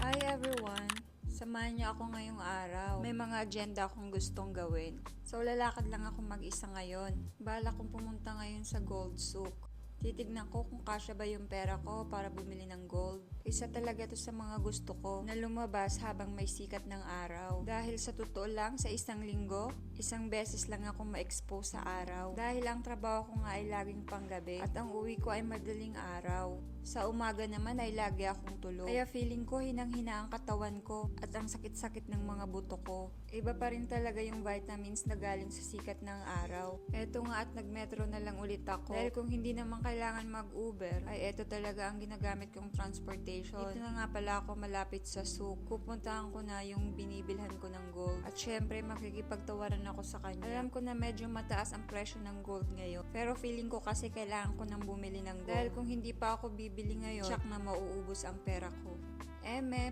Hi everyone! Samahan niyo ako ngayong araw. May mga agenda akong gustong gawin. So lalakad lang ako mag-isa ngayon. Balak kong pumunta ngayon sa Gold Souk. Titignan ko kung kasya ba yung pera ko para bumili ng gold. Isa talaga to sa mga gusto ko na lumabas habang may sikat ng araw. Dahil sa totoo lang, sa isang linggo, isang beses lang ako ma-expose sa araw. Dahil ang trabaho ko nga ay laging panggabi at ang uwi ko ay madaling araw. Sa umaga naman ay lagi akong tulog. Kaya feeling ko hinang-hina ang katawan ko at ang sakit-sakit ng mga buto ko. Iba pa rin talaga yung vitamins na galing sa sikat ng araw. Eto nga at nagmetro na lang ulit ako. Dahil kung hindi naman kailangan mag-Uber, ay eto talaga ang ginagamit kong transportation. Dito na nga pala ako malapit sa souk. Pupuntahan ko na yung binibilhan ko ng gold. At syempre makikipagtawaran ako sa kanya. Alam ko na medyo mataas ang presyo ng gold ngayon. Pero feeling ko kasi kailangan ko nang bumili ng gold. Dahil kung hindi pa ako bibili ngayon, tsak na mauubos ang pera ko.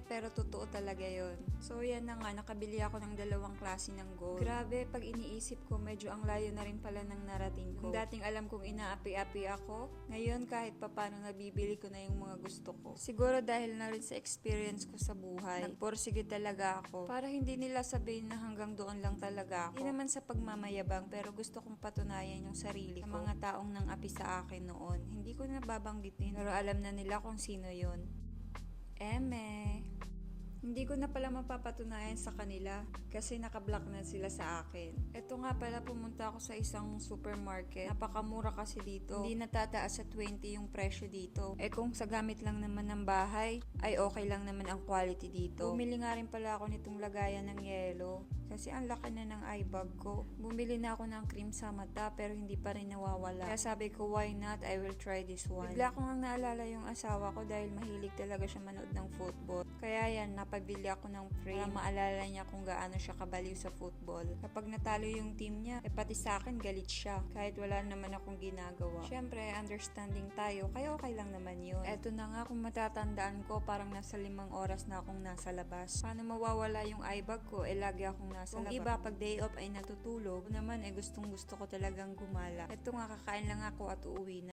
Pero totoo talaga yon. So yan na nga, nakabili ako ng dalawang klase ng gold. Grabe, pag iniisip ko, medyo ang layo na rin pala ng narating ko. Yung dating alam kong inaapi-api ako, ngayon kahit papano nabibili ko na yung mga gusto ko. Siguro dahil na rin sa experience ko sa buhay, nagporsige talaga ako. Para hindi nila sabihin na hanggang doon lang talaga ako. Hindi naman sa pagmamayabang, pero gusto kong patunayan yung sarili ko. Sa mga taong nang api sa akin noon, hindi ko na babanggitin, pero alam na nila kung sino yon. Hindi ko na pala mapapatunayan sa kanila kasi nakablock na sila sa akin. Eto nga pala, pumunta ako sa isang supermarket. Napakamura kasi dito. Hindi natataas sa 20 yung presyo dito. Kung sa gamit lang naman ng bahay, ay okay lang naman ang quality dito. Bumili nga rin pala ako nitong lagayan ng yelo. Kasi ang laki na ng eye bag ko. Bumili na ako ng cream sa mata pero hindi pa rin nawawala. Kaya sabi ko, why not? I will try this one. Bigla ko nga naalala yung asawa ko dahil mahilig talaga siya manood ng football. Kaya yan, napabili ako ng frame para maalala niya kung gaano siya kabaliw sa football. Kapag natalo yung team niya, pati sa akin galit siya. Kahit wala naman akong ginagawa. Syempre, understanding tayo, kaya okay lang naman yun. Eto na nga, kung matatandaan ko, parang nasa 5 oras na akong nasa labas. Paano mawawala yung eye bag ko? Lagi akong nasa labas. Kung iba, pag day off ay natutulog, naman gustong gusto ko talagang gumala. Eto nga, kakain lang ako at uuwi na.